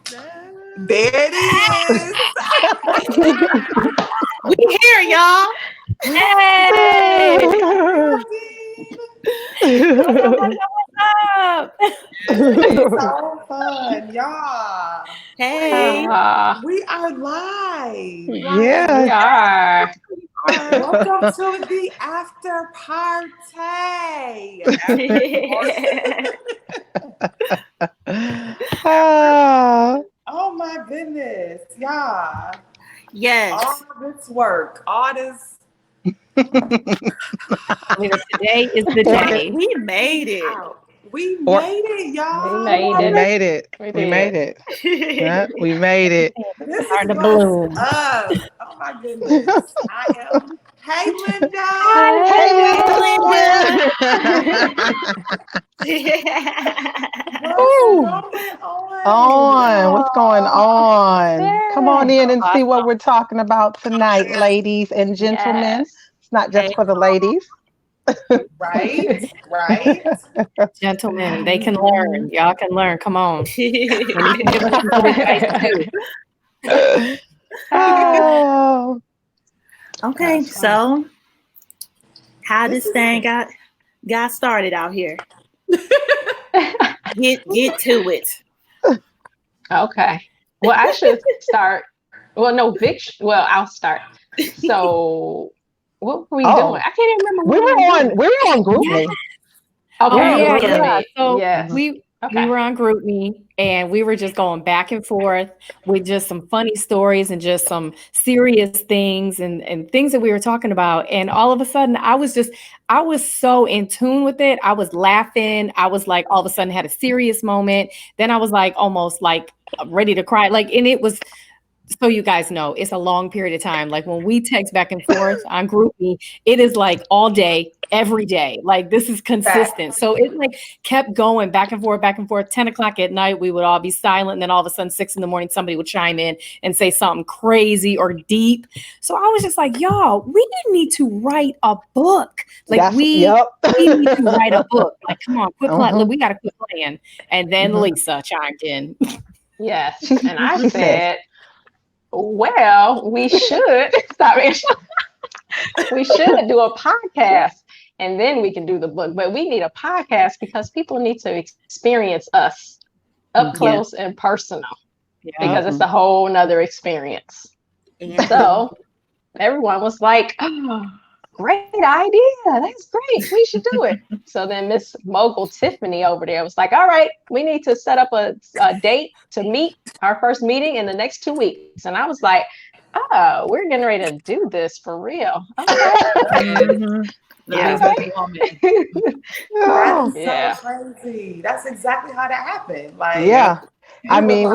There it is. We here, y'all. Hey. What's up? So fun, y'all. Hey. We are live. Yeah, we are. Welcome to the after party. Oh my goodness, y'all. Yes. All this work, all this. Today is the day. We made it. We made it, y'all. We made it. We made it. Yeah, we made it. This is what's up. Oh my goodness. I am. Hey, Linda. Hey, What's going on? Come on in and see what we're talking about tonight, ladies and gentlemen. It's not just for the ladies. Right. Gentlemen, they can learn. Y'all can learn. Come on. And you can give us some advice too. Okay, so how this thing got started out here? Get to it. Okay. Well, I should start. Well, no, Vic. Well, I'll start. So, what were we doing? I can't even remember. We were on GroupMe. Okay. So we were on GroupMe and we were just going back and forth with just some funny stories and just some serious things and things that we were talking about. And all of a sudden I was so in tune with it. I was laughing. I was like, all of a sudden had a serious moment. Then I was like, almost like ready to cry. Like, and it was, so you guys know, it's a long period of time. Like when we text back and forth on GroupMe, it is like all day, every day. Like this is consistent. So it like kept going back and forth, 10 o'clock at night, we would all be silent. And then all of a sudden, 6 a.m, somebody would chime in and say something crazy or deep. So I was just like, y'all, we need to write a book. Like we need to write a book. Like, come on, quit playing. We got to quit playing. And then Lisa chimed in. Yes. And I said, well, we should we should do a podcast and then we can do the book. But we need a podcast because people need to experience us up close and personal because it's a whole nother experience. So everyone was like, oh, great idea. That's great. We should do it. So then Miss Mogul Tiffany over there was like, all right, we need to set up a date to meet our first meeting in the next 2 weeks. And I was like, oh, we're getting ready to do this for real. Okay. That's so crazy. That's exactly how that happened. Like, I mean,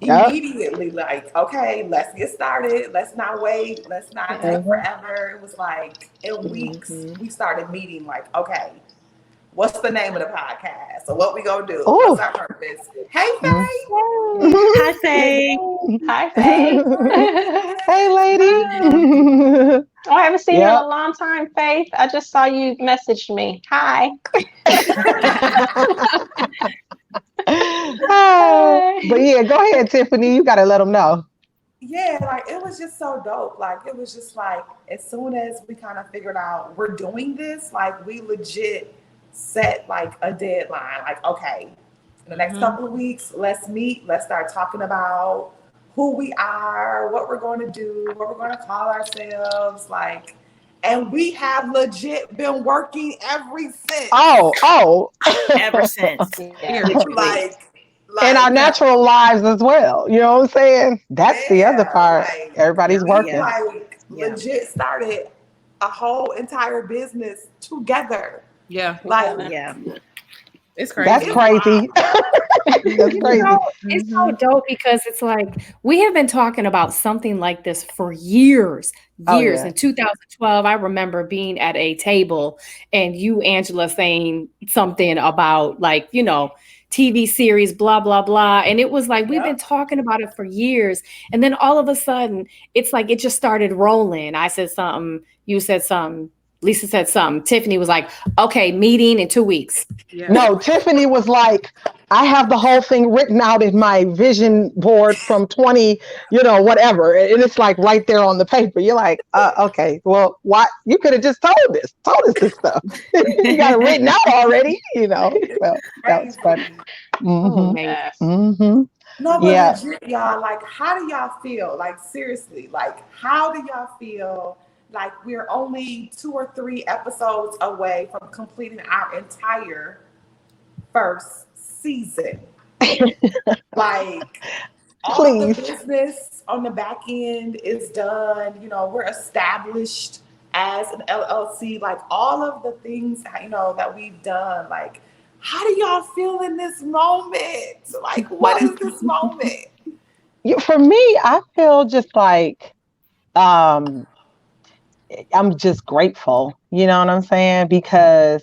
immediately like, okay, let's get started. Let's not wait. Let's not take forever. It was like in weeks we started meeting like, okay, what's the name of the podcast? So what we gonna do? What's our purpose? Hey, Faye. Hi, Faye. Hi, Faye. Hey, lady. I haven't seen you in a long time, Faith. I just saw you message me. Hi. But yeah, go ahead, Tiffany. You gotta let them know. Yeah, like it was just so dope. Like it was just like as soon as we kind of figured out we're doing this, like we legit set like a deadline. Like, okay, in the next couple of weeks, let's meet. Let's start talking about who we are, what we're going to do, what we're going to call ourselves. Like, and we have legit been working ever since. Ever since. Like in our natural lives as well. You know what I'm saying? That's the other part. Like, everybody's working. Like legit started a whole entire business together. Yeah. Like it's crazy. That's crazy. That's crazy. You know, it's so dope because it's like we have been talking about something like this for years. In 2012, I remember being at a table and you, Angela, saying something about like, you know, TV series, blah, blah, blah. And it was like, we've been talking about it for years. And then all of a sudden, it's like it just started rolling. I said something, you said something. Lisa said something. Tiffany was like, okay, meeting in 2 weeks. Yeah. No, Tiffany was like, I have the whole thing written out in my vision board from 20, whatever. And it's like right there on the paper. You're like, okay, well, why? You could have just told us this stuff. You got it written out already, Well, that was funny. Mm-hmm. Mm-hmm. No, but legit, y'all, like, how do y'all feel? Like, seriously, like, how do y'all feel? Like, we're only 2 or 3 episodes away from completing our entire first season. Like, all the business on the back end is done. We're established as an LLC. Like, all of the things, that we've done. Like, how do y'all feel in this moment? Like, what is this moment? For me, I feel just like, I'm just grateful, you know what I'm saying? Because,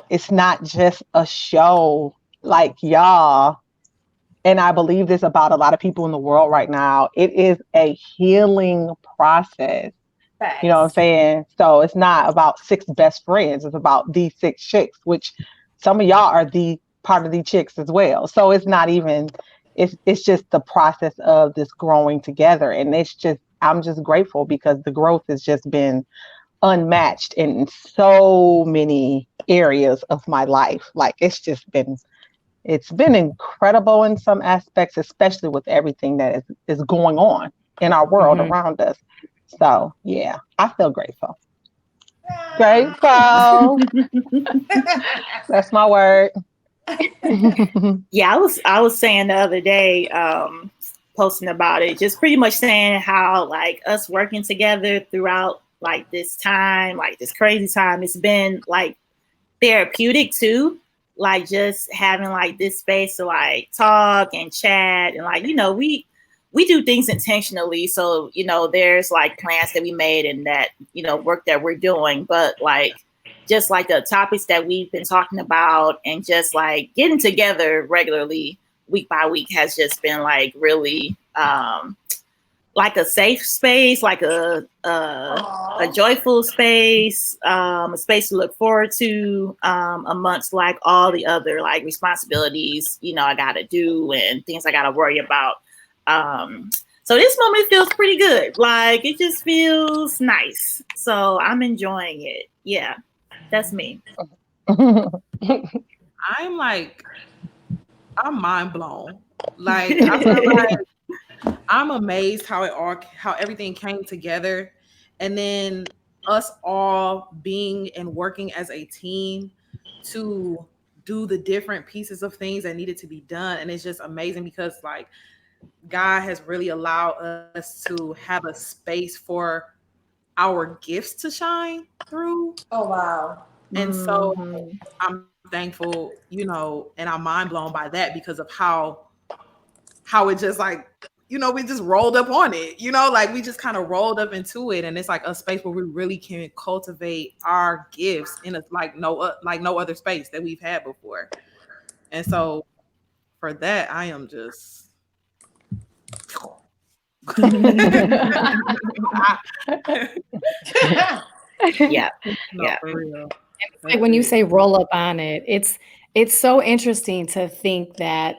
it's not just a show like y'all. And I believe this about a lot of people in the world right now. It is a healing process. Thanks. You know what I'm saying? So it's not about 6 best friends. It's about these 6 chicks, which some of y'all are the part of the chicks as well. So it's not even, it's just the process of this growing together. And I'm just grateful because the growth has just been unmatched in so many areas of my life. Like it's been incredible in some aspects, especially with everything that is going on in our world around us. So yeah, I feel grateful. Grateful. That's my word. Yeah, I was saying the other day, posting about it, just pretty much saying how like us working together throughout like this time, like this crazy time, it's been like therapeutic too. Like just having like this space to like talk and chat and like, we do things intentionally. So, there's like plans that we made and that, work that we're doing, but like, just like the topics that we've been talking about and just like getting together regularly week by week has just been like really, like a safe space, like a joyful space, a space to look forward to, amongst like all the other like responsibilities, I gotta do and things I gotta worry about. So this moment feels pretty good. Like it just feels nice. So I'm enjoying it. Yeah, that's me. I'm mind blown. Like I feel like I'm amazed how everything came together, and then us all being and working as a team to do the different pieces of things that needed to be done. And it's just amazing because like God has really allowed us to have a space for our gifts to shine through. Oh wow. And so I'm thankful, and I'm mind blown by that because of how it just like, we just rolled up on it, like we just kind of rolled up into it. And it's like a space where we really can cultivate our gifts in a like no other space that we've had before. And so for that, I am just yeah. For real. It's like when you say roll up on it, it's so interesting to think that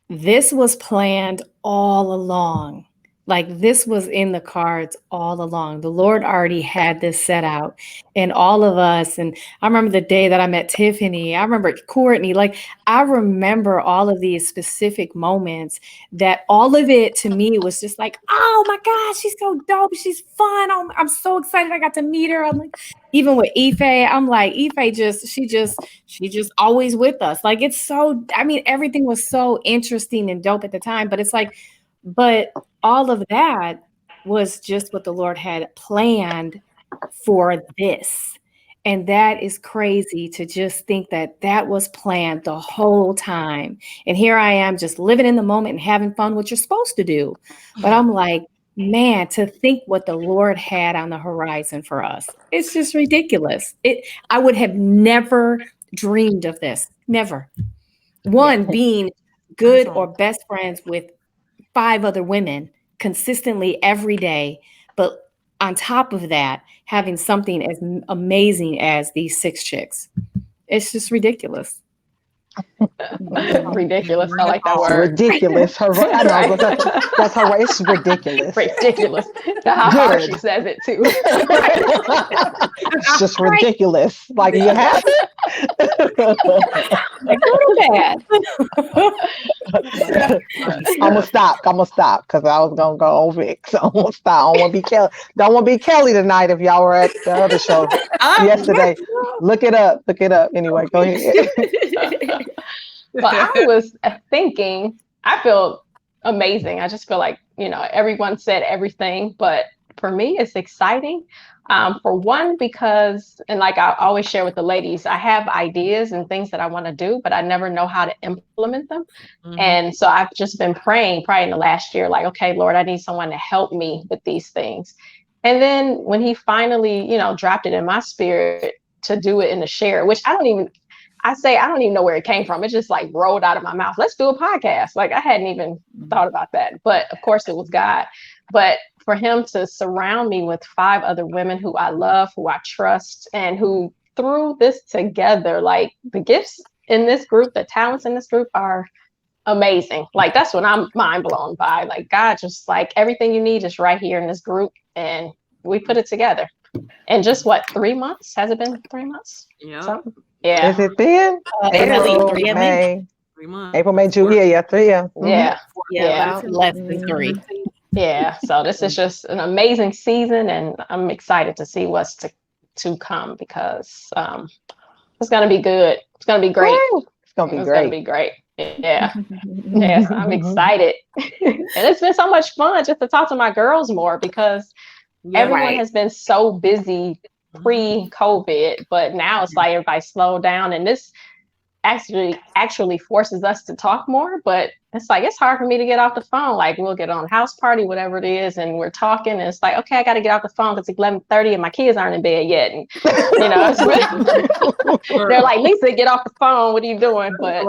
this was planned all along. Like this was in the cards all along. The Lord already had this set out and all of us. And I remember the day that I met Tiffany. I remember Courtney. Like I remember all of these specific moments that all of it to me was just like, oh my gosh, she's so dope. She's fun. I'm so excited I got to meet her. I'm like, even with Ife, I'm like, Ife she just always with us. Like it's so, I mean, everything was so interesting and dope at the time, but it's like, but all of that was just what the Lord had planned for this. And that is crazy to just think that that was planned the whole time. And here I am just living in the moment and having fun, what you're supposed to do. But I'm like, man, to think what the Lord had on the horizon for us. It's just ridiculous. I would have never dreamed of this. Never. One, being good or best friends with 5 other women consistently every day, but on top of that, having something as amazing as these 6 chicks. It's just ridiculous. Ridiculous. I like that word. Ridiculous. I know. That's her. It's ridiculous. Ridiculous. How hard she says it too. It's just ridiculous. Like you have it. I'm gonna stop because I was gonna go over it. So I'm gonna stop. I don't want to be Kelly. Don't want to be Kelly tonight. If y'all were at the other show yesterday, look it up. Anyway, go ahead. But I was thinking, I feel amazing. I just feel like, everyone said everything, but for me, it's exciting. For one, because, and like I always share with the ladies, I have ideas and things that I want to do, but I never know how to implement them. Mm-hmm. And so I've just been praying probably in the last year, like, okay, Lord, I need someone to help me with these things. And then when he finally, dropped it in my spirit to do it in the share, which I don't even know where it came from. It just like rolled out of my mouth. Let's do a podcast. Like I hadn't even thought about that, but of course it was God. But for him to surround me with 5 other women who I love, who I trust, and who threw this together, like the gifts in this group, the talents in this group are amazing. Like that's what I'm mind blown by. Like God, just like everything you need is right here in this group, and we put it together. And just 3 months? Has it been 3 months? Yeah. Something? Yeah. Has it been? April, May. 3 months. April, May, June. Yeah, 3. Yeah. Yeah. Less than 3. Yeah. So this is just an amazing season, and I'm excited to see what's to come because it's gonna be good. It's gonna be great. It's gonna be great. Yeah. Yes, I'm excited. And it's been so much fun just to talk to my girls more because everyone has been so busy pre-COVID, but now it's like everybody slowed down, and this actually forces us to talk more. But it's like it's hard for me to get off the phone. Like we'll get on house party, whatever it is, and we're talking, and it's like, okay, I got to get off the phone because it's 11:30 and my kids aren't in bed yet. And they're like, Lisa, get off the phone. What are you doing? But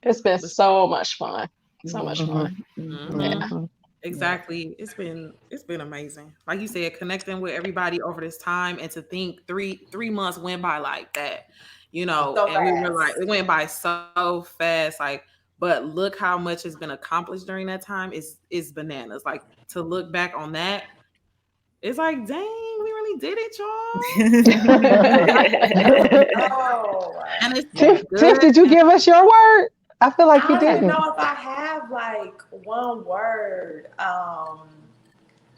it's been so much fun. So much fun. Mm-hmm. Yeah. Exactly. It's been amazing. Like you said, connecting with everybody over this time, and to think three months went by like that, so and fast. We were like, it went by so fast. Like, but look how much has been accomplished during that time. Is bananas. Like to look back on that, it's like, dang, we really did it, y'all. And it's Tiff, did you give us your word? I feel like you didn't. I don't know if I have like one word. I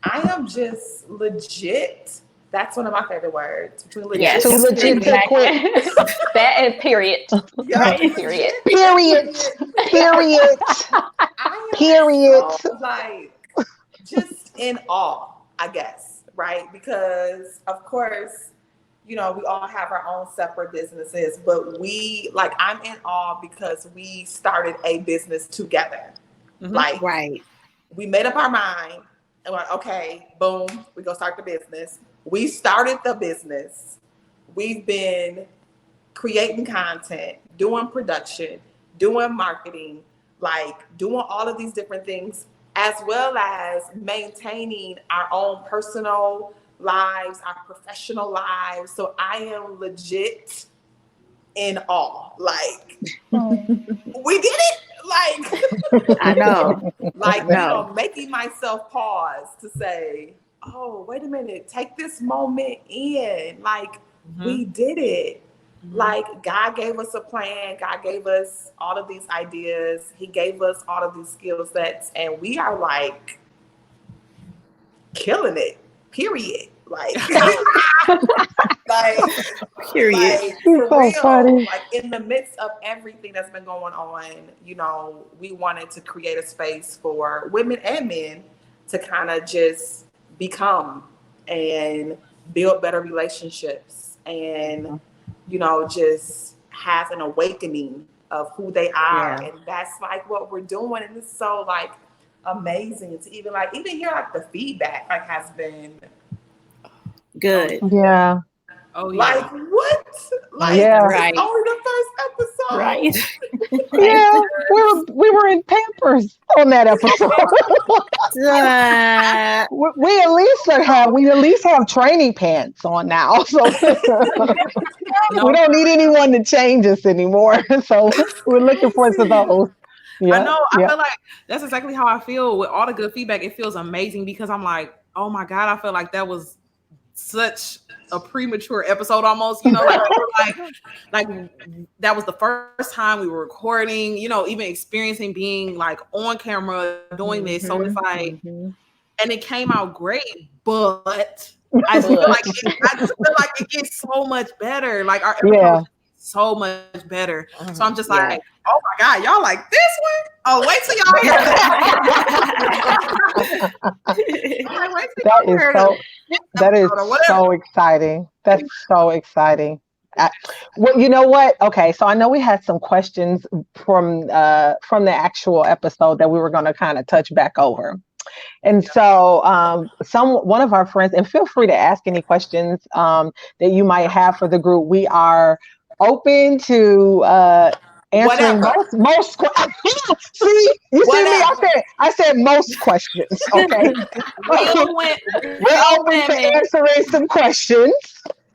am just legit. That's one of my favorite words. Between legit, yes, legit. That and period. Yeah. Right. Period. Period. So, like just in awe, I guess, right? Because of course, we all have our own separate businesses, but I'm in awe because we started a business together. Mm-hmm. Like, right. We made up our mind and we're like, okay, boom, we're going to start the business. We started the business. We've been creating content, doing production, doing marketing, like doing all of these different things, as well as maintaining our own personal lives, our professional lives. So I am legit in awe. Like we did it. Like I know. Like making myself pause to say, oh, wait a minute, take this moment in. Like we did it. Like God gave us a plan. God gave us all of these ideas. He gave us all of these skill sets, and we are like killing it. Period. Like, period. Like, for real. Funny. Like in the midst of everything that's been going on, we wanted to create a space for women and men to kind of just become and build better relationships and, just have an awakening of who they are. Yeah. And that's like what we're doing. And it's so like amazing to even hear like the feedback has been good. Yeah. Oh yeah. Like what? Like yeah. Right. Only the first episode. Right. Yeah, we were in Pampers on that episode. we at least have training pants on now, so we don't need anyone to change us anymore. So we're looking forward to those. Yeah, I know. I feel like that's exactly how I feel with all the good feedback. It feels amazing because I'm like, oh my God, I feel like that was such a premature episode almost, like that was the first time we were recording, even experiencing being like on camera doing this. So it's like, and it came out great, but I just feel like it gets so much better. Like our episode so much better. So I'm just like, oh my God, y'all like this one? Oh, wait till y'all hear that. That is so exciting. That's so exciting. Well, you know what? Okay, so I know we had some questions from the actual episode that we were going to kind of touch back over. And so one of our friends, and feel free to ask any questions that you might have for the group. We are open to answering most see, you see me? I said most questions. Okay. We're open to answering some questions.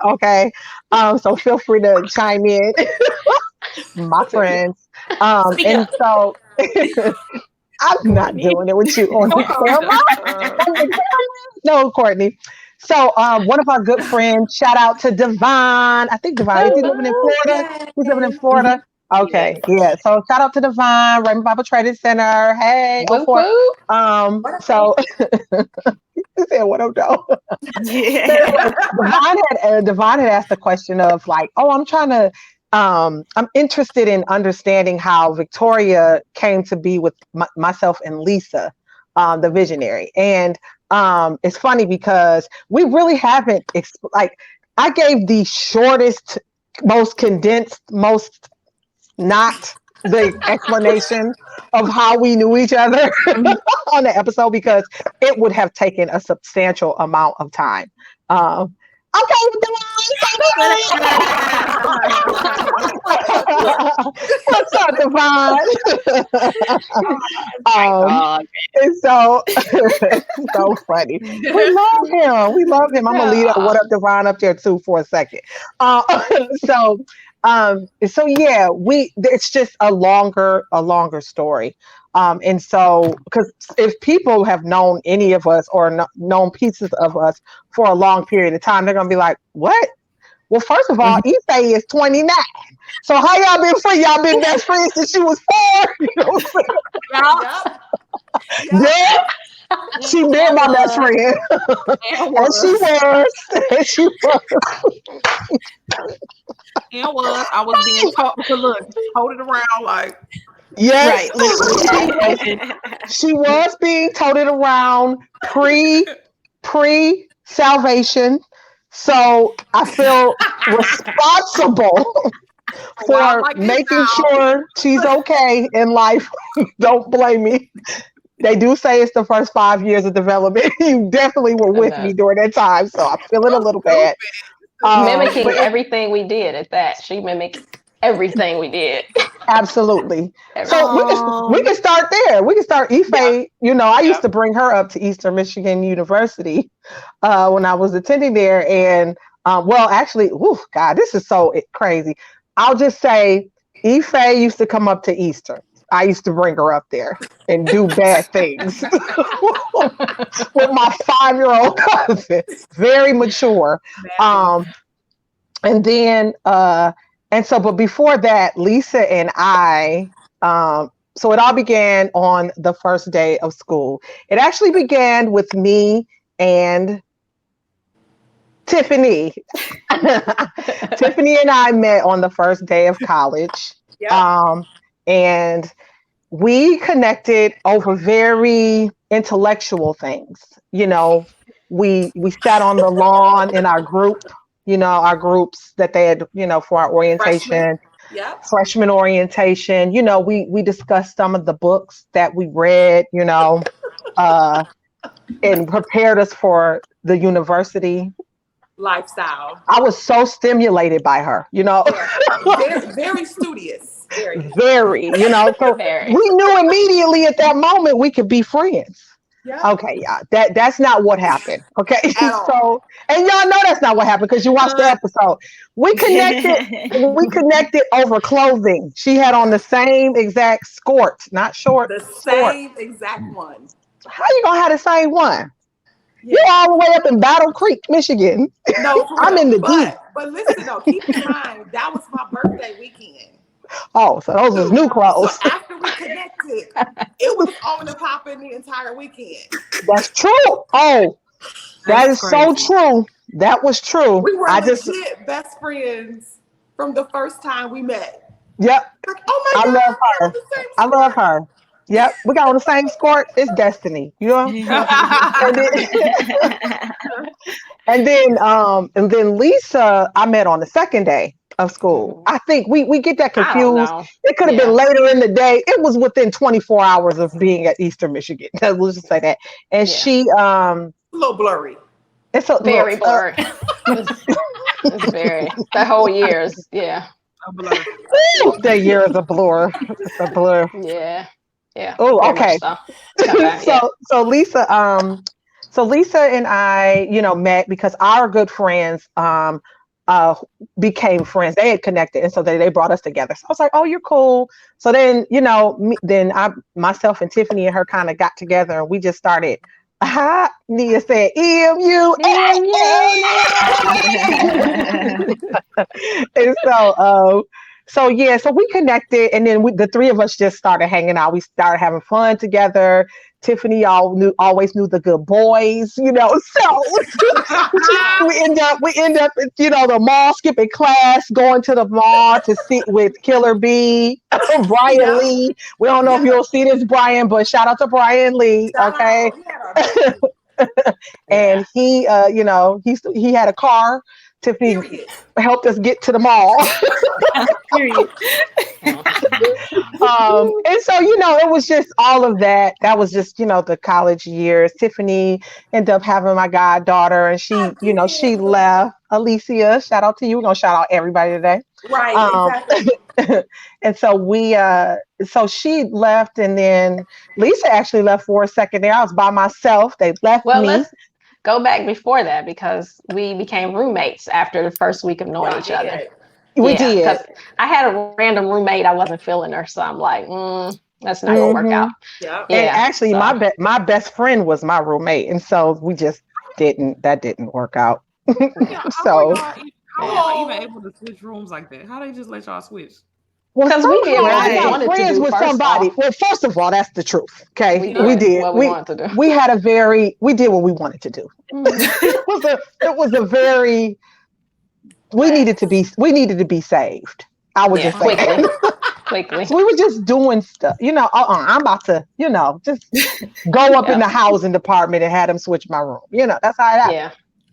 Okay. So feel free to chime in, my friends. And so I'm not doing it with you on the camera. No, Courtney. So one of our good friends, shout out to Devon. I think Devon, is he living in Florida? He's living in Florida. Okay, yeah. So shout out to Devon, Raymond Bible Trading Center. Hey, so he said, "What up, though?" Devon had asked the question of like, "Oh, I'm interested in understanding how Victoria came to be with myself and Lisa, the visionary." And it's funny because we really haven't I gave the shortest, most condensed, most not the explanation of how we knew each other on the episode because it would have taken a substantial amount of time. Okay, what's up, Devon? And so funny. We love him. I'm gonna leave that "What up, Devon" up there too for a second. So yeah, it's just a longer story. And so, because if people have known any of us or known pieces of us for a long period of time, they're going to be like, what? Well, first of all, Ife is 29. So how y'all been free? Y'all been best friends since she was 4? You know what I'm saying? Yeah. She been my best friend. And she was. I was being taught to hold it around like. Yes, right. She was being toted around pre salvation, so I feel responsible for making sure she's okay in life. Don't blame me. They do say it's the first 5 years of development. You definitely were with me during that time, so I'm feeling a little bad. Mimicking everything we did at that. She mimicked everything we did. Absolutely. So we can start there. We can start Ife. Yeah. I used to bring her up to Eastern Michigan University when I was attending there. And actually, God, this is so crazy. I'll just say Ife used to come up to Eastern. I used to bring her up there and do bad things with my 5-year-old cousin. Very mature. And then but before that, Lisa and I, so it all began on the first day of school. It actually began with me and Tiffany. Tiffany and I met on the first day of college. Yep. And we connected over very intellectual things. We sat on the lawn in our group. Our groups that they had, for our orientation, freshman orientation. We discussed some of the books that we read, and prepared us for the university lifestyle. I was so stimulated by her, very, very studious. Very, you know. So Very. we knew immediately at that moment we could be friends. Yep. Okay, yeah, that's not what happened. Okay, so and y'all know that's not what happened because you watched the episode. We connected over clothing. She had on the same exact skirt, not short. The same exact one. How you gonna have the same one? Yeah. You're all the way up in Battle Creek, Michigan. No, I'm in the deep. But listen though, keep in mind that was my birthday weekend. Oh, so those was new clothes. So after we connected, it was on and popping the entire weekend. That's true. Oh, that is so true. That was true. We were legit best friends from the first time we met. Yep. Like, oh my God, love her. I love her. Yep. We got on the same skirt. It's destiny. You know? and then Lisa, I met on the second day of school. I think we get that confused. It could have been later in the day. It was within 24 hours of being at Eastern Michigan. Let's just say that. And she a little blurry. It's a very blurry. It's very the whole years, a blur. The year is a blur. It's a blur. Yeah. Oh, okay. So Lisa, Lisa and I, met because our good friends became friends. They had connected, and so they brought us together. So I was like, "Oh, you're cool." So then, myself and Tiffany and her kind of got together, and we just started. Nia said, EMU. And so we connected, and then the three of us just started hanging out. We started having fun together. Tiffany always knew the good boys, So we end up at, the mall, skipping class, going to the mall to sit with Killer B, Brian Lee. We don't know if you'll see this, Brian, but shout out to Brian Lee, okay? And he, he had a car. Tiffany helped us get to the mall. And so, it was just all of that. That was just, the college years. Tiffany ended up having my goddaughter, and she, she left. Alicia, shout out to you. We're going to shout out everybody today. Right, exactly. And so so she left, and then Lisa actually left for a second there. I was by myself. They left me. Let's go back before that because we became roommates after the first week of knowing each other. We did. Because I had a random roommate. I wasn't feeling her. So I'm like, that's not going to work out. Yeah. And actually, my best friend was my roommate. And so we just that didn't work out. How are y'all even able to switch rooms like that? How they just let y'all switch? Well, because we did what we wanted to do with somebody. Well, first of all, that's the truth. Okay, we did what we wanted to do. We did what we wanted to do. It was a very. We needed to be saved. I would just say quickly. So we were just doing stuff. I'm about to, just go up in the housing department and have them switch my room. That's how it happened. Yeah.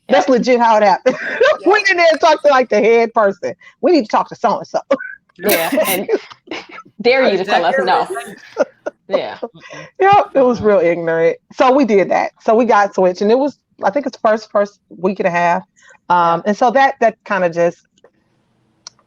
That's legit how it happened. We went in there and talked to the head person. We need to talk to so and so. Yeah, and dare you to tell us no. Yeah. Yep, it was real ignorant. So we did that. So we got switched, and it was, I think it's first week and a half. And so that kind of just,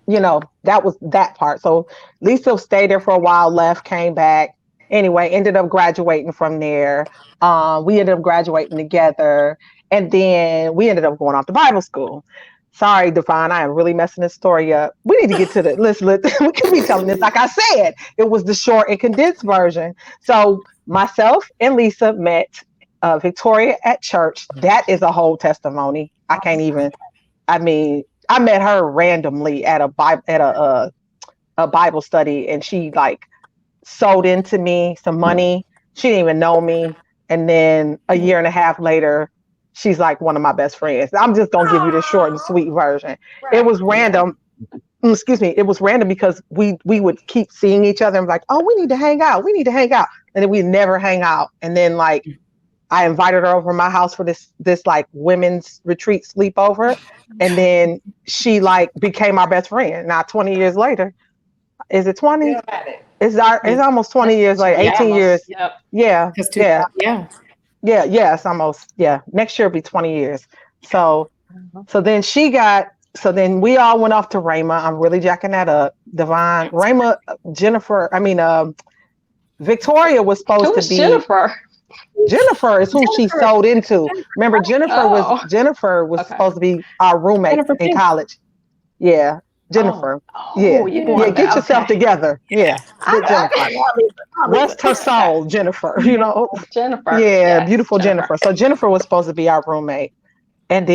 that was that part. So Lisa stayed there for a while, left, came back. Anyway, ended up graduating from there. We ended up graduating together, and then we ended up going off to Bible school. Sorry, Devon, I am really messing this story up. We need to get to the listen. We can be telling this. Like I said, it was the short and condensed version. So myself and Lisa met Victoria at church. That is a whole testimony. I can't even. I met her randomly at a Bible study, and she sold into me some money. She didn't even know me, and then a year and a half later, she's one of my best friends. I'm just gonna give you the short and sweet version. Right. It was random. Excuse me. It was random because we would keep seeing each other and be like, oh, we need to hang out. We need to hang out, and then we never hang out. And then I invited her over to my house for this women's retreat sleepover, and then she became our best friend. Now 20 years later, is it 20? It's almost 20 years later, 18 almost, years. Yep. Yeah. Yeah. Yes, almost. Yeah. Next year will be 20 years. So then she got so then we all went off to Rhema. I'm really jacking that up. Divine, Rhema, Jennifer. Victoria was supposed to be. Jennifer? Jennifer is who she sold into. Remember, Jennifer was supposed to be our roommate in college. Yeah, Jennifer. Yeah. Get yourself together. Yeah, get Jennifer. Rest her soul, Jennifer. Jennifer. Yeah, beautiful Jennifer. So Jennifer was supposed to be our roommate. And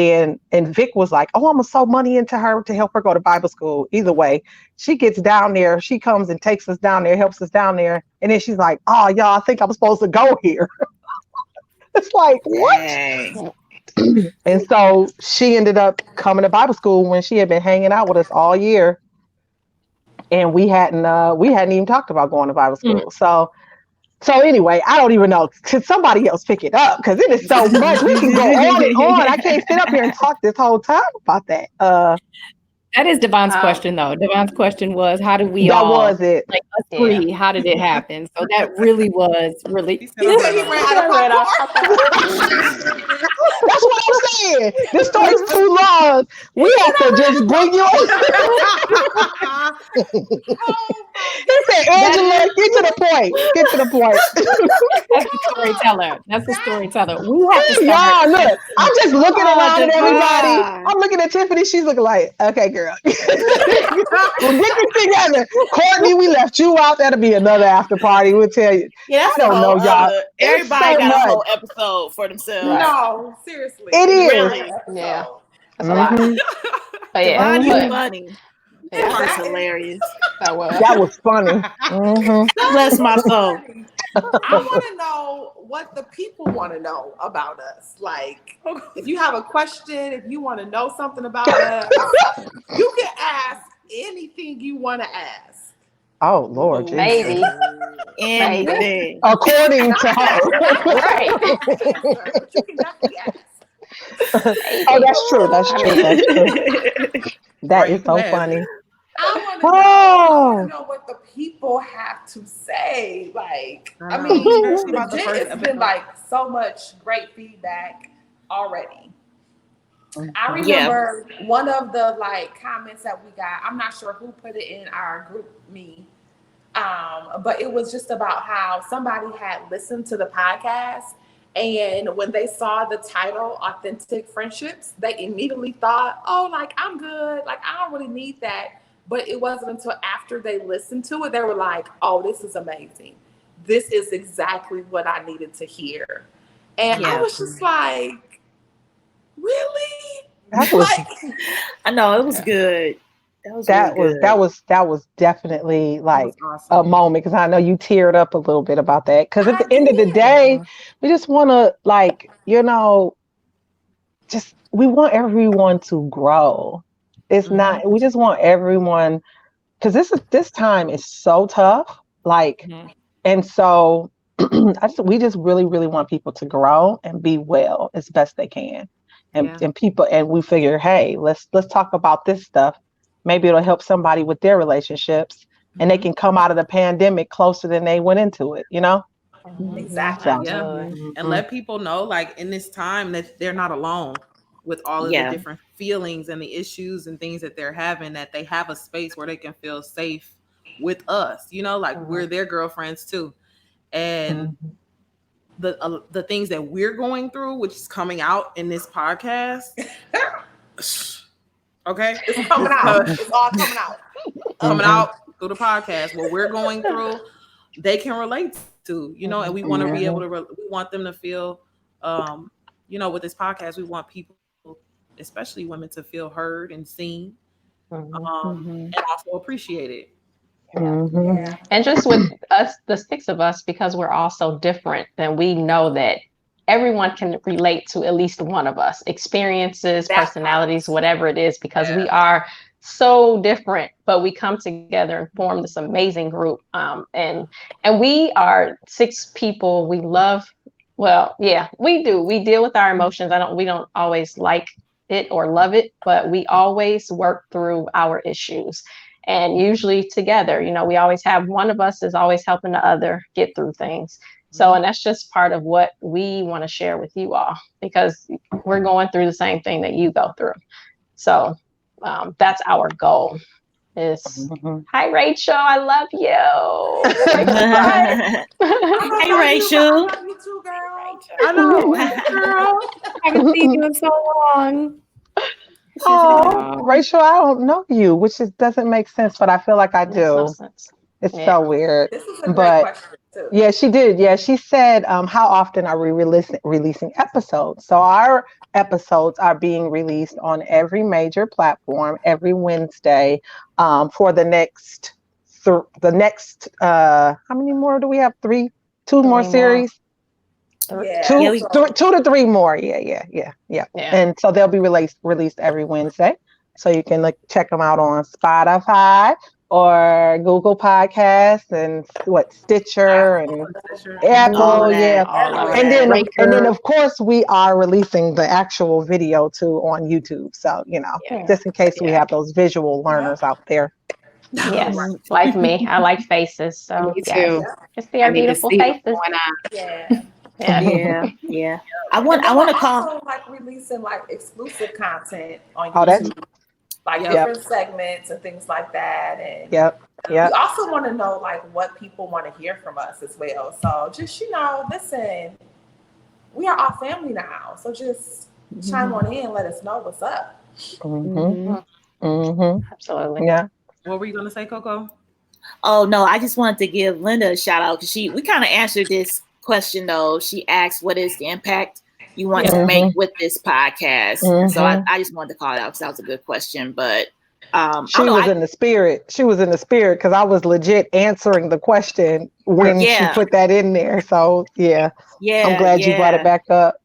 Vic was like, oh, I'm going to sow money into her to help her go to Bible school. Either way, she gets down there. She comes and takes us down there, helps us down there. And then she's like, oh, y'all, I think I'm supposed to go here. It's like, what? And so she ended up coming to Bible school when she had been hanging out with us all year. And we hadn't even talked about going to Bible school. So anyway, I don't even know. Could somebody else pick it up? Because it is so much. We can go on and on. I can't sit up here and talk this whole time about that. That is Devon's question, though. Devon's question was, how did we that all, was it. like us three, how did it happen? So that really was really. He ran out of popcorn. That's what I'm saying. This story's too long. We have to just bring you He said, Angela, get to the point. Get to the point. That's the storyteller. That's the storyteller. We have to start. Y'all, look, I'm just looking around at everybody. I'm looking at Tiffany. She's looking like, okay, girl. We'll get this together. Courtney, we left you out. That'll be another after party. We'll tell you. Yeah, I don't know, y'all. Everybody got a whole episode for themselves. No, seriously. It is. Really? Yeah. That's a lot. But yeah. Devon, funny. Yeah, that was hilarious. That was funny. Bless my soul. I want to know what the people want to know about us. Like, if you have a question, if you want to know something about us, you can ask anything you want to ask. Oh, Lord. Maybe. Anything. According to her. Right. But you can definitely ask. Oh, that's true. That's true. That is so funny. I want to know what the people have to say. Like, I mean, it's been like so much great feedback already. I remember one of the comments that we got. I'm not sure who put it in our group, but it was just about how somebody had listened to the podcast. And when they saw the title, Authentic Friendships, they immediately thought, oh, I'm good. I don't really need that. But it wasn't until after they listened to it, they were like, oh, this is amazing. This is exactly what I needed to hear. And I was just like, really? I know, it was good. That was definitely awesome. A moment, because I know you teared up a little bit about that. Because at the end of the day, we just want to we want everyone to grow. It's not. We just want everyone, because this time is so tough. And so we just really, really want people to grow and be well as best they can. And people, and we figure, hey, let's talk about this stuff. Maybe it'll help somebody with their relationships, and they can come out of the pandemic closer than they went into it, Exactly. And let people know, in this time, that they're not alone with all of the different feelings and the issues and things that they're having, that they have a space where they can feel safe with us, we're their girlfriends too. And the things that we're going through, which is coming out in this podcast. Okay, it's coming out. It's all coming out. Coming out through the podcast. What we're going through, they can relate to, and we want to be able to. We want them to feel, with this podcast, we want people, especially women, to feel heard and seen, and also appreciated. And just with us, the 6 of us, because we're all so different, then we know that everyone can relate to at least one of us, experiences, personalities, whatever it is, because we are so different, but we come together and form this amazing group. And we are 6 people. We love, we do. We deal with our emotions. We don't always like it or love it, but we always work through our issues. And usually together, we always have one of us is always helping the other get through things. So, and that's just part of what we want to share with you all, because we're going through the same thing that you go through. So that's our goal. Hi Rachel, I love you. Hey Rachel. I love you too, girl. I know, girl. I haven't seen you in so long. Oh, Rachel, I don't know you, which doesn't make sense, but I feel like I do. No sense. It's so weird. This is a great question too. Yeah, she did. Yeah, she said, how often are we releasing episodes? So our episodes are being released on every major platform every Wednesday for the next, how many more do we have? Two more series? Yeah. Two to three more. Yeah. And so they'll be released every Wednesday. So you can check them out on Spotify or Google Podcasts and Stitcher and Apple. And then of course we are releasing the actual video too on YouTube. So, just in case we have those visual learners out there. Yes, like me. I like faces. So me too. Just see our beautiful faces. Yeah. I want to call releasing exclusive content on YouTube. Different segments and things like that. And we also want to know what people want to hear from us as well. So just, listen, we are all family now. So just chime on in, let us know what's up. Absolutely. Yeah. What were you going to say, Coco? Oh, no, I just wanted to give Linda a shout out because we kind of answered this question though. She asked, what is the impact you want to make with this podcast? And so I just wanted to call it out because that was a good question. But she was in the spirit because I was legit answering the question when she put that in there. So I'm glad you brought it back up.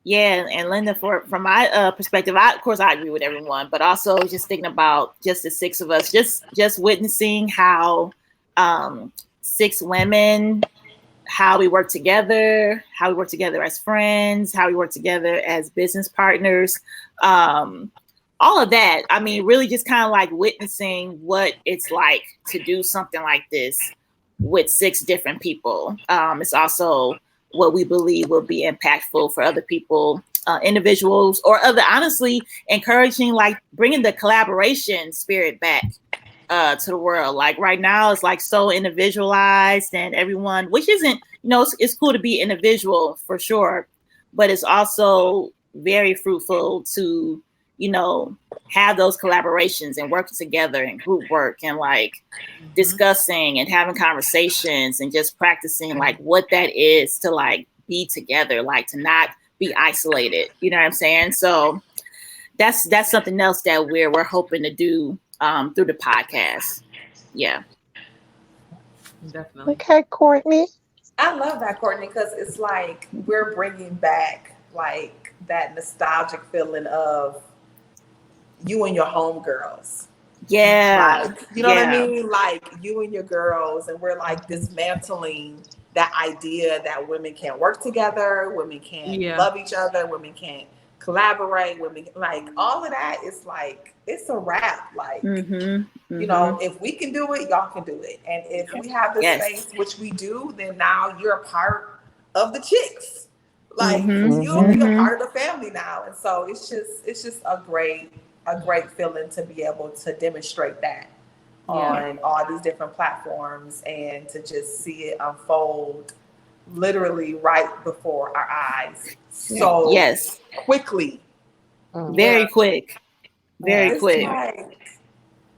Yeah, and Linda, from my perspective, of course I agree with everyone, but also just thinking about just the six of us, just witnessing how 6 women, how we work together as friends, how we work together as business partners, all of that. I mean, really just kind of witnessing what it's like to do something like this with 6 different people. It's also what we believe will be impactful for other people, individuals, or honestly, encouraging, bringing the collaboration spirit back to the world. Right now, it's so individualized and everyone, which isn't, it's cool to be individual for sure, but it's also very fruitful to, have those collaborations and working together and group work and discussing and having conversations and just practicing what that is to be together, to not be isolated. You know what I'm saying? So that's something else that we're hoping to do through the podcast. Yeah. Definitely. Okay, Courtney. I love that, Courtney, because it's we're bringing back that nostalgic feeling of you and your homegirls. Yeah. You know what I mean? You and your girls, and we're dismantling that idea that women can't work together, women can't love each other, women can't collaborate, women all of that is it's a wrap. If we can do it, y'all can do it. And if we have the space, which we do, then now you're a part of the Chix. You'll be a part of the family now. And so it's just a great feeling to be able to demonstrate that on all these different platforms and to just see it unfold literally right before our eyes. So quickly. Very quick. Very quick.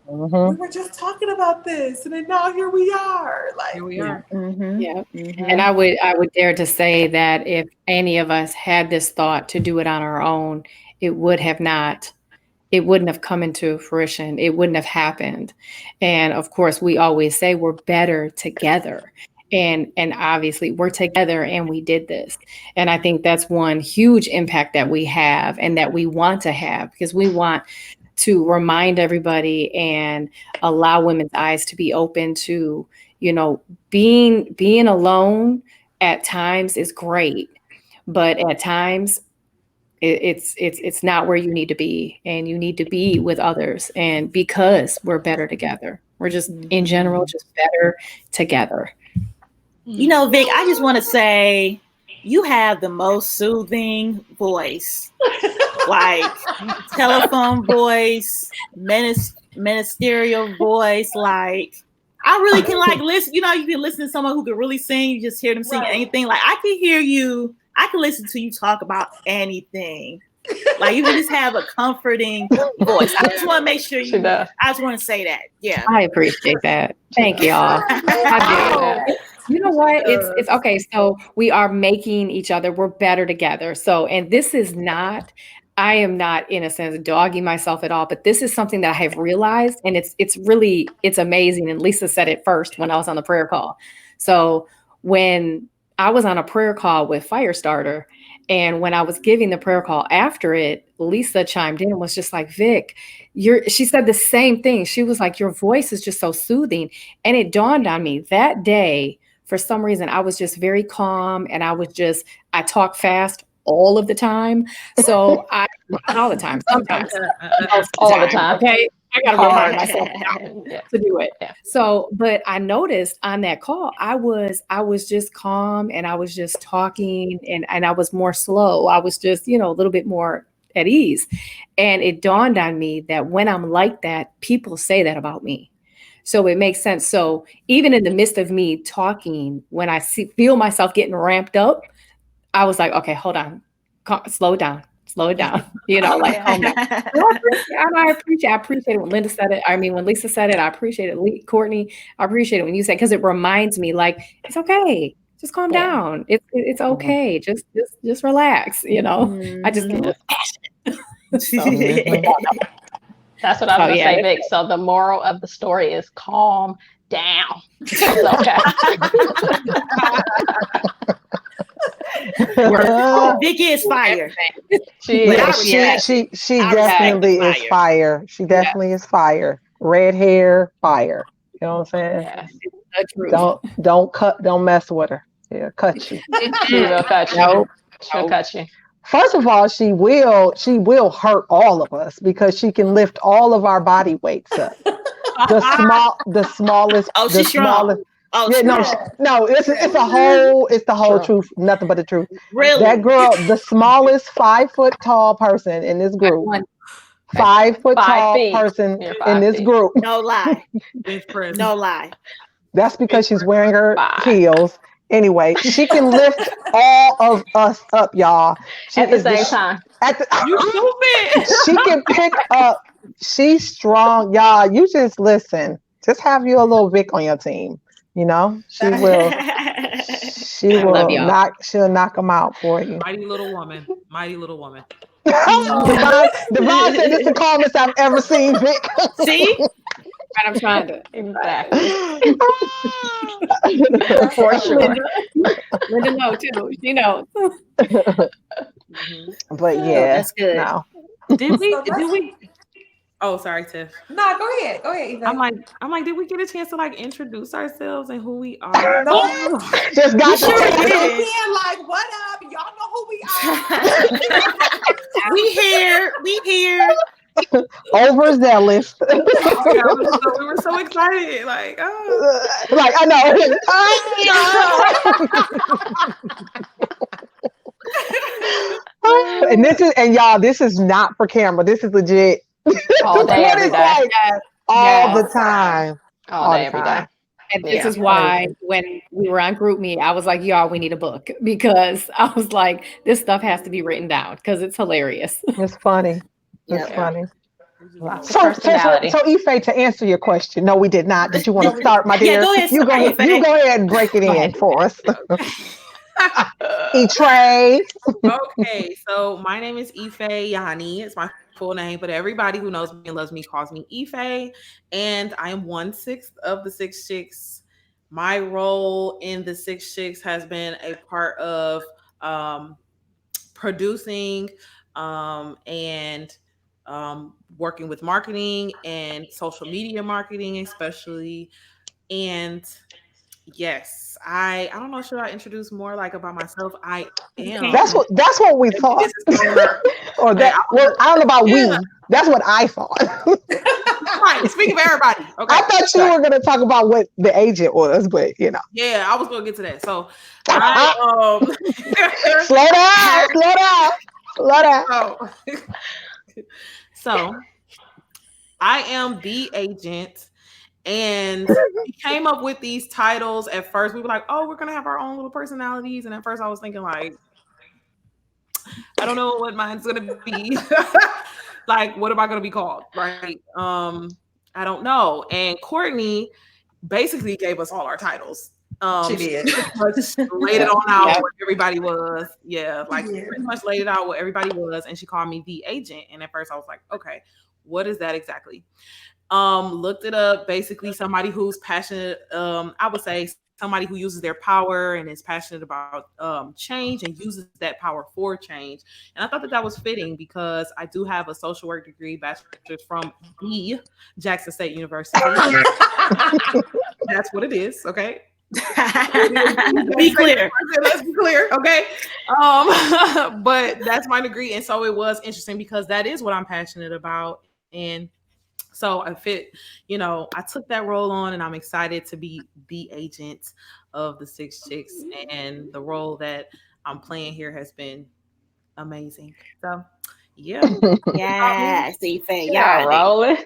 We were just talking about this, and then now here we are. Here we are. And I would dare to say that if any of us had this thought to do it on our own, it wouldn't have come into fruition. It wouldn't have happened. And of course, we always say we're better together. And obviously we're together and we did this. And I think that's one huge impact that we have and that we want to have, because we want to remind everybody and allow women's eyes to be open to, being alone at times is great, but at times it's not where you need to be, and you need to be with others. And because we're better together, we're just in general, just better together. Vic, I just want to say you have the most soothing voice, like telephone voice, ministerial voice. Like I really can like listen. You know, you can listen to someone who can really sing. You just hear them sing anything. Like I can hear you. I can listen to you talk about anything. Like you just have a comforting voice. I just want to make sure you. I just want to say that. Yeah, I appreciate that. Thank y'all. I do. You know what? It's okay. So we are making each other. We're better together. So, and this is not. I am not in a sense dogging myself at all, but this is something that I have realized, and it's really amazing. And Lisa said it first when I was on the prayer call. So when I was on a prayer call with Firestarter, and when I was giving the prayer call after it, Lisa chimed in and was just like, Vic, she said the same thing. She was like, your voice is just so soothing. And it dawned on me that day, for some reason, I was just very calm, and I talk fast all of the time. So not all the time, sometimes. All the time. Okay. I gotta remind myself to do it. Yeah. So, but I noticed on that call, I was just calm, and I was just talking, and I was more slow. I was just, a little bit more at ease. And it dawned on me that when I'm like that, people say that about me. So it makes sense. So even in the midst of me talking, when I feel myself getting ramped up, I was like, okay, hold on, slow it down. Like calm down. I appreciate it when Linda said it. I mean, when Lisa said it, I appreciate it. Courtney, I appreciate it when you said, because it reminds me, like, it's okay. Just calm down. It's okay. Just relax. I just get passionate. That's what I was going to say, Vic. So the moral of the story is calm down. It's okay. Vicky is fire. She definitely is fire. She definitely is fire. Red hair, fire. You know what I'm saying? Yes. Don't mess with her. Yeah, cut you. She will cut you. She'll cut you. First of all, she will hurt all of us because she can lift all of our body weights up. The smallest. Oh, she's strong. Oh, yeah, no, it's the whole truth, nothing but the truth. Really? That girl, the smallest 5 foot tall person in this group. 5 foot tall person in this group. No lie. No lie. That's because she's wearing her heels. Anyway, she can lift all of us up, y'all. At the same time. You stupid. She can pick up. She's strong, y'all. You just listen. Just have you a little Vic on your team. She will. She'll knock them out for you. Mighty little woman. Devon said it's the calmest I've ever seen, Vic. See? Right, I'm trying to. Exactly. For sure. Linda knows too. She knows. But yeah, that's good. No. Did we? Oh, sorry, Tiff. No, go ahead. Eva. I'm like, did we get a chance to like introduce ourselves and who we are? No. Just got to like, what up? Y'all know who we are. We here. Overzealous. We were so excited. Like, like I know. And y'all, this is not for camera. This is legit. All day, every day. Like, all the time. All day, every day. And this is why when we were on GroupMe, I was like, y'all, we need a book, because I was like, this stuff has to be written down because it's hilarious. It's funny. It's funny. So Ife, to answer your question, no, we did not. Did you want to start, my dear? Go ahead, you go ahead and break it in for us. E-Trey. Okay, so my name is Ife Yanni. It's my full name, but everybody who knows me and loves me calls me Ife, and I am 1/6 of the Six Chicks. My role in the Six Chicks has been a part of producing and working with marketing and social media marketing, especially. And yes, I don't know. Should I introduce more like about myself? I am. That's what we thought. Or that. Well, I don't know about we. That's what I thought. Right. Speaking for everybody. Okay. I thought you were going to talk about what the agent was, but you know. Yeah, I was going to get to that. So I slow down. So I am the agent, and we came up with these titles. At first, we were like, "Oh, we're gonna have our own little personalities." And at first, I was thinking like, I don't know what mine's gonna be. Like, what am I gonna be called? Right? I don't know. And Courtney basically gave us all our titles. She did. Laid it on out what everybody was. Yeah, like pretty much laid it out what everybody was, and she called me the agent. And at first, I was like, okay, what is that exactly? Looked it up. Basically, somebody who's passionate. I would say somebody who uses their power and is passionate about change and uses that power for change. And I thought that was fitting because I do have a social work degree, bachelor's from the Jackson State University. That's what it is. Okay. Be clear. Let's be clear. Okay. But that's my degree. And so it was interesting because that is what I'm passionate about. And so I I took that role on, and I'm excited to be the agent of the Six Chicks. And the role that I'm playing here has been amazing. So, yeah. Yes, Ife. Yeah, rolling.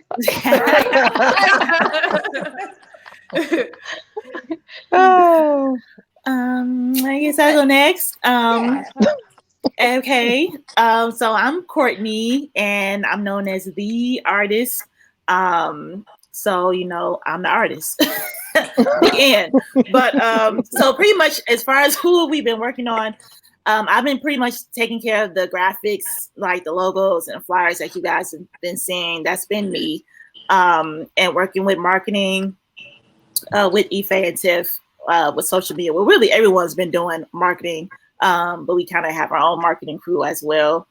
Oh. I guess I'll go next. Okay. So I'm Courtney, and I'm known as the artist. So I'm the artist. The end. But so pretty much as far as who we've been working on, I've been pretty much taking care of the graphics, like the logos and flyers that you guys have been seeing. That's been me. And working with marketing with Ife and Tiff with social media. Well, really everyone's been doing marketing, but we kind of have our own marketing crew as well.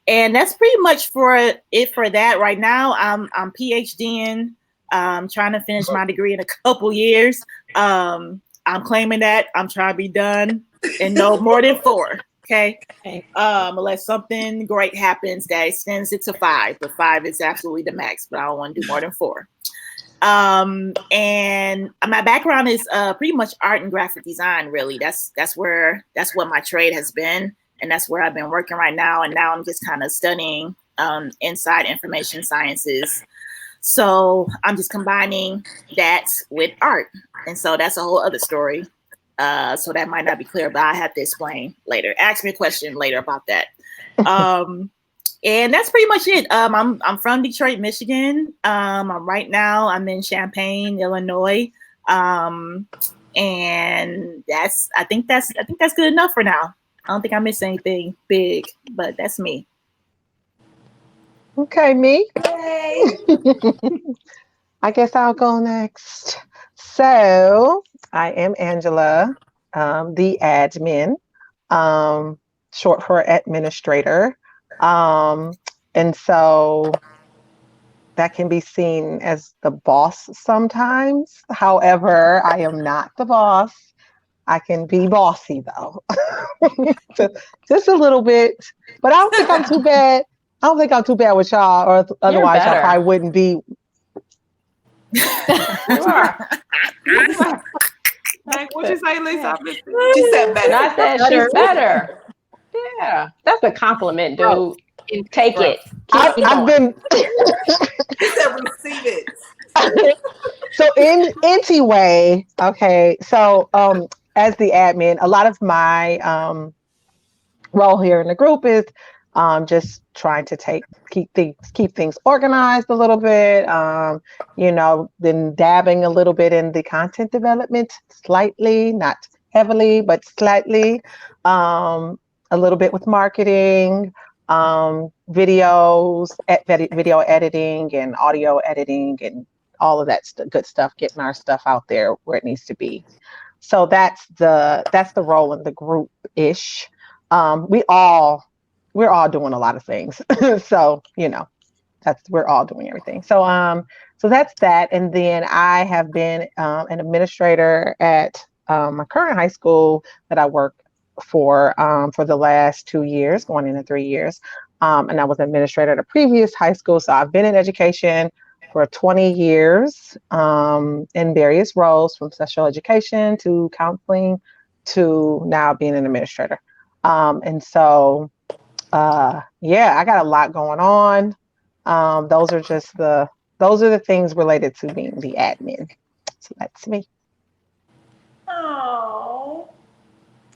And that's pretty much for it for that. Right now, I'm PhDing, trying to finish my degree in a couple years. I'm claiming that I'm trying to be done in no more than 4. Okay. Unless something great happens that extends it to 5, but 5 is absolutely the max. But I don't want to do more than 4. And my background is pretty much art and graphic design. Really, that's what my trade has been. And that's where I've been working right now. And now I'm just kind of studying inside information sciences. So I'm just combining that with art. And so that's a whole other story. So that might not be clear, but I have to explain later. Ask me a question later about that. And that's pretty much it. I'm from Detroit, Michigan. Right now I'm in Champaign, Illinois. And I think that's good enough for now. I don't think I missed anything big, but that's me. Okay, me. Hey. I guess I'll go next. So I am Angela, the admin, short for administrator. And so that can be seen as the boss sometimes. However, I am not the boss. I can be bossy though, just a little bit, but I don't think I'm too bad. I don't think I'm too bad with y'all, or otherwise y'all probably wouldn't be. You are. Like, what'd you say, Lisa? She said better. Not that she's better. Yeah, that's a compliment, dude. Take it. I've been. He said receive it. So anyway, okay. So as the admin, a lot of my role here in the group is just trying to keep things organized a little bit. Then dabbing a little bit in the content development, slightly, not heavily, but slightly. A little bit with marketing, videos, video editing, and audio editing, and all of that good stuff. Getting our stuff out there where it needs to be. So that's the role in the group ish. We're all doing a lot of things. So, we're all doing everything. So that's that. And then I have been an administrator at my current high school that I work for the last 2 years, going into 3 years. And I was administrator at a previous high school. So I've been in education for 20 years in various roles, from special education to counseling to now being an administrator. And so, yeah, I got a lot going on. Those are the things related to being the admin. So that's me. Oh,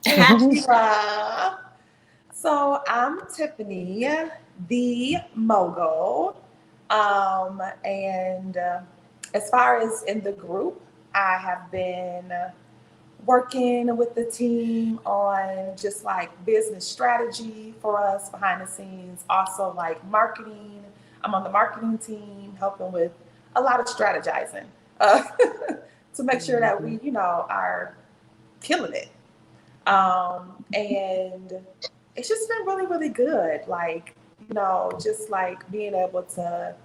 Angela. So I'm Tiffany, the mogul. And as far as in the group, I have been working with the team on just like business strategy for us behind the scenes, also like marketing. I'm on the marketing team helping with a lot of strategizing to make sure that we, are killing it. And it's just been really, really good. Like, just like being able to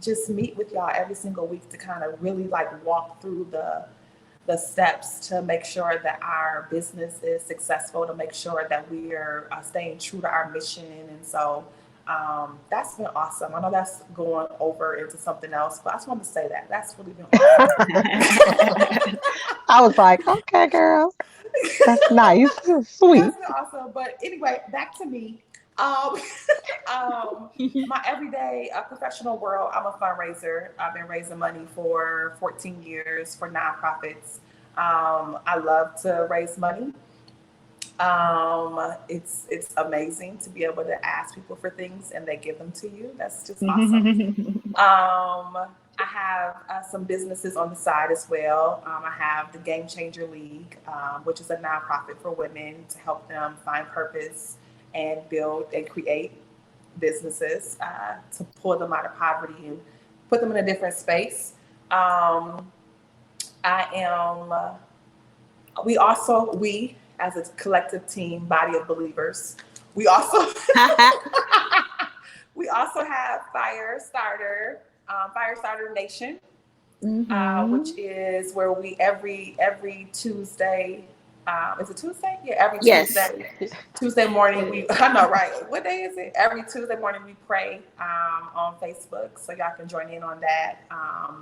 just meet with y'all every single week to kind of really like walk through the steps to make sure that our business is successful, to make sure that we are staying true to our mission. And so that's been awesome. I know that's going over into something else, but I just wanted to say that that's really been awesome. I was like, okay, girl, that's nice, sweet. That's been awesome. But anyway, back to me. My everyday professional world, I'm a fundraiser. I've been raising money for 14 years for nonprofits. I love to raise money. It's amazing to be able to ask people for things and they give them to you. That's just awesome. I have some businesses on the side as well. I have the Game Changer League, which is a nonprofit for women to help them find purpose and build and create businesses to pull them out of poverty and put them in a different space. We as a collective team, body of believers, we also have Firestarter Nation, which is where we every Tuesday. Is it Tuesday? Yeah, every Tuesday morning. I know, right? What day is it? Every Tuesday morning we pray on Facebook, so y'all can join in on that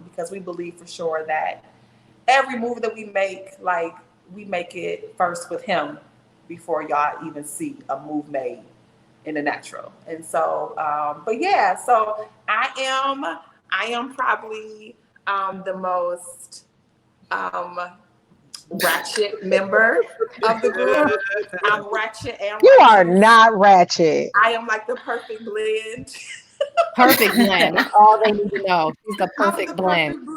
because we believe for sure that every move that we make, like we make it first with Him before y'all even see a move made in the natural. And so, but yeah, so I am probably the most ratchet member of the group. I'm ratchet and you are not ratchet. I am like the perfect blend. Perfect blend. That's all they need to know. She's the perfect blend.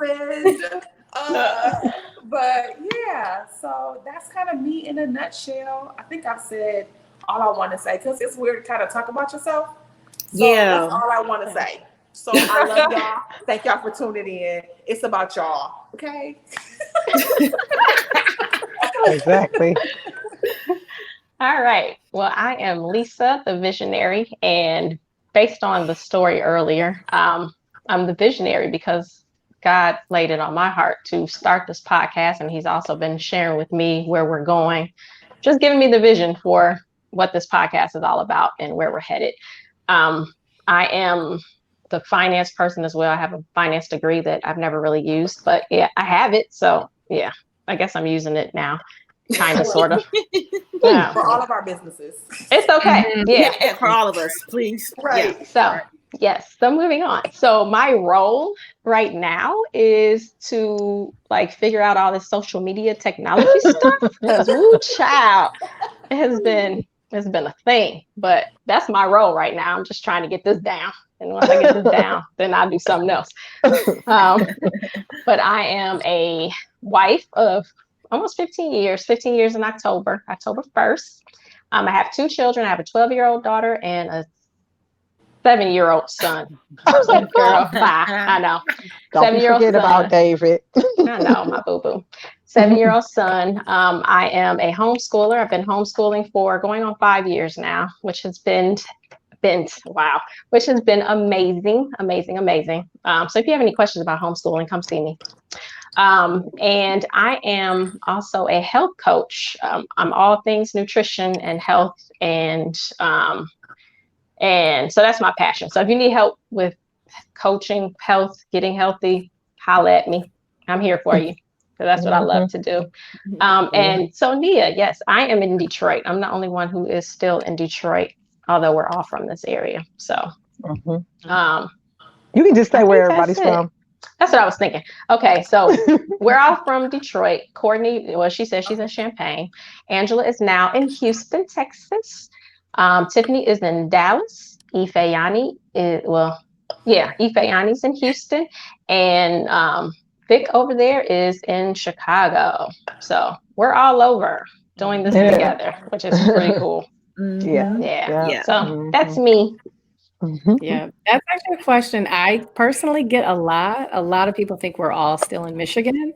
But yeah, so that's kind of me in a nutshell. I think I've said all I want to say because it's weird to kind of talk about yourself. So that's all I want to say. So I love y'all. Thank y'all for tuning in. It's about y'all. Okay. Exactly. All right. Well, I am Lisa, the visionary, and based on the story earlier, I'm the visionary because God laid it on my heart to start this podcast, and He's also been sharing with me where we're going, just giving me the vision for what this podcast is all about and where we're headed. I am the finance person as well. I have a finance degree that I've never really used, but yeah, I have it. So yeah, I guess I'm using it now, kind of, sort of. Yeah. For all of our businesses. It's okay. Yeah, for all of us, please. Right. Yeah. So yes, so moving on. So my role right now is to like figure out all this social media technology stuff because child, it's been a thing, but that's my role right now. I'm just trying to get this down. And once I get this down, then I'll do something else. But I am a wife of almost 15 years in October 1st. I have 2 children. I have a 12-year-old daughter and a 7-year-old son. I was like, girl, bye. I know. Don't forget about David. I know, my boo-boo. 7-year-old son. I am a homeschooler. I've been homeschooling for going on 5 years now, which has been amazing. So if you have any questions about homeschooling, come see me. And I am also a health coach. I'm all things nutrition and health and And so that's my passion. So if you need help with coaching, health, getting healthy, holla at me. I'm here for you. So that's what I love to do. And so Nia, yes, I am in Detroit. I'm the only one who is still in Detroit, although we're all from this area. So you can just say where everybody's from. That's what I was thinking. Okay, so we're all from Detroit. Courtney, well, she says she's in Champaign. Angela is now in Houston, Texas. Tiffany is in Dallas. Ifeanyi is, Ifeanyi's in Houston. And Vic over there is in Chicago. So we're all over doing this together, which is pretty cool. Yeah. So that's me. Yeah, that's actually a question I personally get a lot. A lot of people think we're all still in Michigan.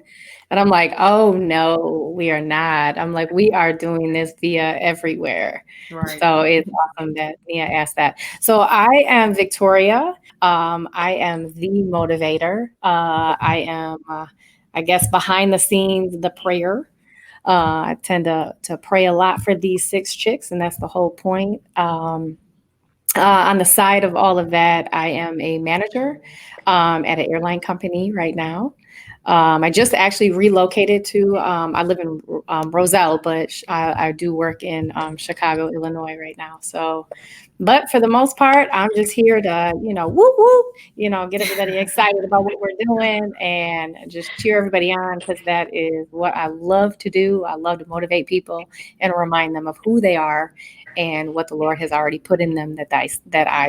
And I'm like, oh, no, we are not. I'm like, we are doing this via everywhere. Right. So it's awesome that Nia asked that. So I am Victoria. I am the motivator. I am, I guess, behind the scenes, the prayer. I tend to pray a lot for these 6 chicks, and that's the whole point. On the side of all of that, I am a manager at an airline company right now. I just actually relocated to, I live in Roselle, but I do work in Chicago, Illinois right now. So, but for the most part, I'm just here to, woo woo, get everybody excited about what we're doing and just cheer everybody on, because that is what I love to do. I love to motivate people and remind them of who they are and what the Lord has already put in them that I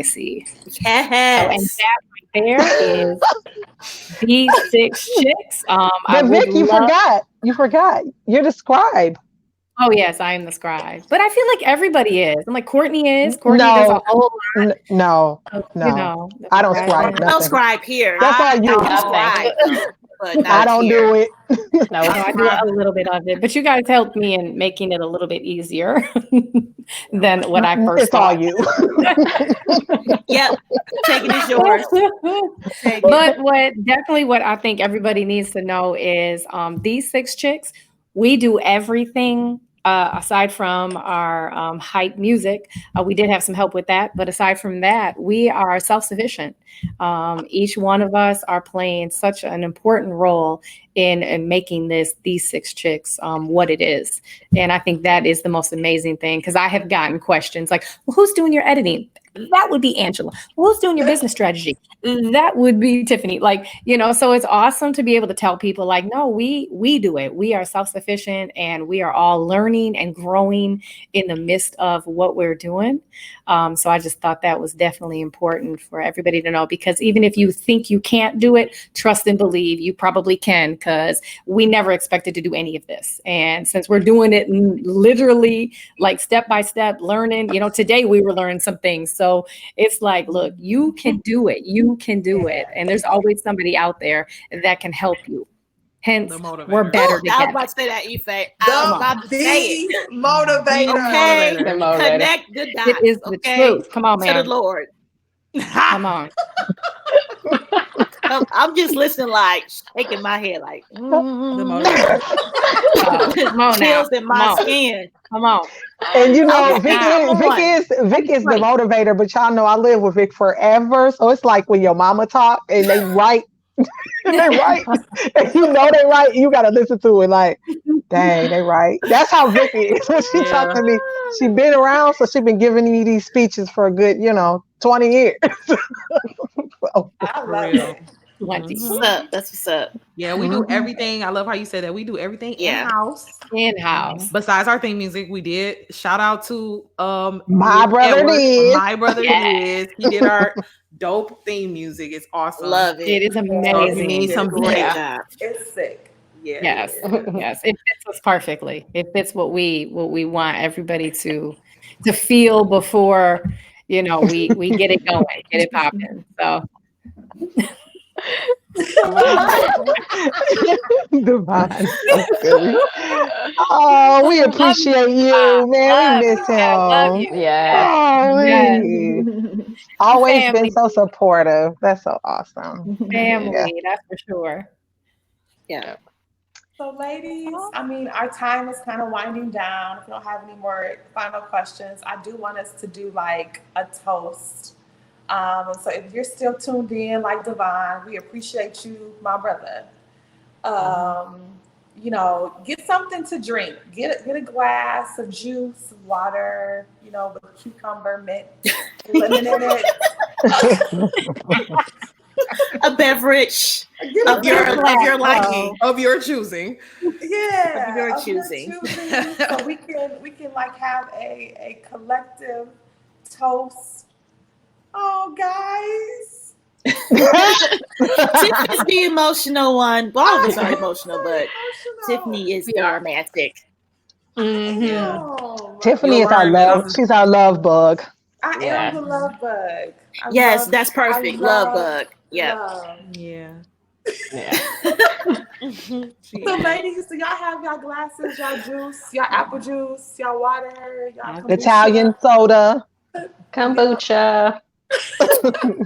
see. Yes. So, and that right there is these 6 chicks. But Vic, you forgot. You're the scribe. Oh yes, I am the scribe. But I feel like everybody is. I'm like Courtney is. Courtney does a whole lot. No. I don't scribe. I don't scribe here. That's all you. I don't do it. No, I do a little bit of it, but you guys helped me in making it a little bit easier than what I first thought. It's all you. Yep, taking is yours. But what I think everybody needs to know is these 6 chicks, we do everything aside from our hype music. We did have some help with that, but aside from that, we are self-sufficient. Each one of us are playing such an important role in making these 6 chicks what it is. And I think that is the most amazing thing, because I have gotten questions like, well, who's doing your editing? That would be Angela. Who's doing your business strategy? That would be Tiffany. Like, so it's awesome to be able to tell people like, no, we do it. We are self-sufficient and we are all learning and growing in the midst of what we're doing. So I just thought that was definitely important for everybody to know, because even if you think you can't do it, trust and believe you probably can, because we never expected to do any of this. And since we're doing it literally like step by step, learning, today we were learning some things. So it's like, look, you can do it. You can do it. And there's always somebody out there that can help you. Hence, we're better together. I was about to say that, Ife. I was about to say it. Motivator. Okay. The motivator. Connect the dots. It is the truth. Come on, man. To the Lord. Come on. I'm just listening, like shaking my head, like the motivator. Come on now. Chills in my skin. Come on. And Vic is the motivator, but y'all know I live with Vic forever. So it's like when your mama talk and they write. They right, and they right. You gotta listen to it. Like, dang, they right. That's how Vic is. When she talked to me, she been around, so she been giving me these speeches for a good, 20 years. I love it. What's up? That's what's up. Yeah, we do everything. I love how you said that. We do everything in-house. In-house. Besides our theme music, we did. Shout out to my brother Liz. My brother Liz. He did our dope theme music. It's awesome. Love it. It is amazing. So you need some great job. It's sick. Yeah. Yes. Yes. It fits us perfectly. It fits what we want everybody to feel before we get it going, get it popping. So Divine. Oh, we appreciate you, man. We miss him. Love you. Yeah. Oh, always family. Been so supportive. That's so awesome. Family, that's for sure. Yeah. So, ladies, I mean, our time is kind of winding down. If you don't have any more final questions, I do want us to do like a toast. So, if you're still tuned in, like Devon, we appreciate you, my brother. You know, get something to drink. Get a glass of juice, water. You know, with cucumber, mint, lemon in it. A beverage of your liking, of your choosing. Yeah, of your choosing. So we can like have a collective toast. Oh, guys. Tiffany's the emotional one. Well, all of us are emotional, but Tiffany is the romantic. Mm-hmm. Tiffany is our love. She's our love bug. I am the love bug. That's perfect. Love bug. Yeah. Yeah. So, ladies, do y'all have y'all glasses, y'all juice, y'all apple juice, y'all water, y'all kombucha? Italian soda, kombucha?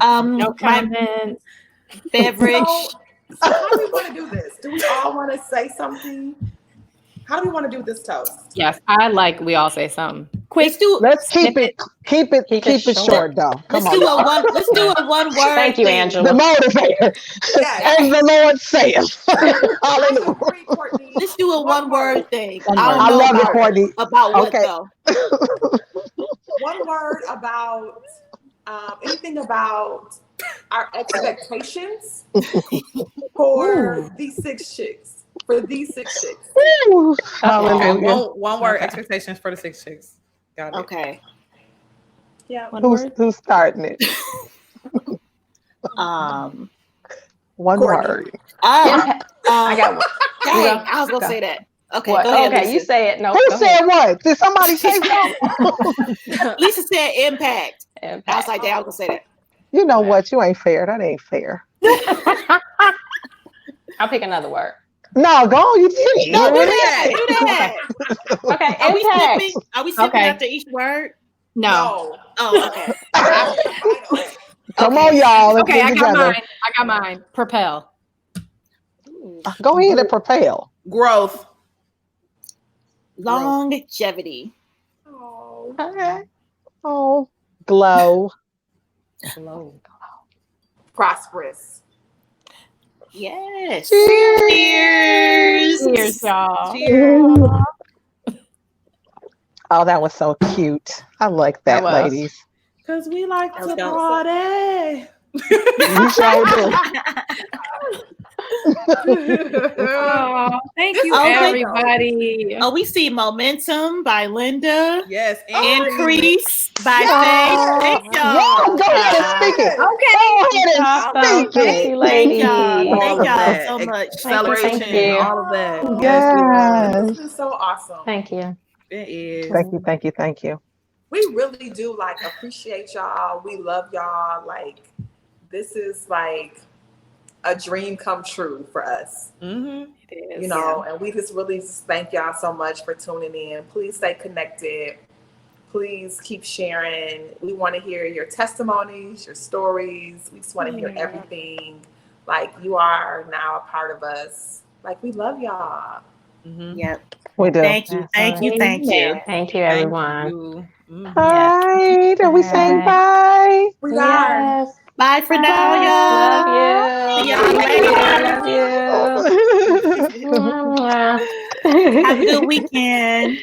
No comment. Beverage. So how do we want to do this? Do we all want to say something? How do we want to do this toast? Yes, we all say something. Quick. Let's keep it short though. Let's do a one word. Thank you, Angela. The motivator. As the Lord saith. Hallelujah. Let's do a one word thing. I love it, Courtney. About what though? One word about anything about our expectations for these 6 chicks. For these 6 chicks. Okay, one word expectations for the 6 chicks. Got it. Okay. Yeah. Who's starting it? One word. I got one. Dang, I was gonna say that. Okay, what? Go ahead. Okay, Lisa. you say it. No. Who said what? Did somebody say something? Lisa said impact. I was like, I was gonna say that. You know what? You ain't fair. That ain't fair. I'll pick another word. No, go on. You did it. No, do that. Okay. Are we skipping after each word? No. Oh, okay. Come on, y'all. Let's okay, get together. I got mine. Propel. Go ahead and propel. Growth. Longevity. Oh. Okay. Oh. Glow. Prosperous. Yes. Cheers. Cheers, y'all. Cheers. Oh, that was so cute. I like that, ladies. Because we like to party. You sure do. Thank you, everybody. Oh, we see Momentum by Linda. Yes. Increase by Faith. Thank y'all. Yeah, go ahead and speak it. Okay. Go ahead and speak Thank it. you, ladies. Thank y'all so much. Acceleration, Thank you. all of that. Yes. This is so awesome. Thank you. It is. Thank you. We really do appreciate y'all. We love y'all. This is a dream come true for us. Mm-hmm. It is. You know, and we just really thank y'all so much for tuning in. Please stay connected. Please keep sharing. We want to hear your testimonies, your stories. We just want to hear everything. You are now a part of us. We love y'all. Mm-hmm. Yep. We do. Thank you, Thank you, everyone. All right. Are we saying bye? We are. Bye for now, y'all. Love you. See y'all later. Love you. Have a good weekend.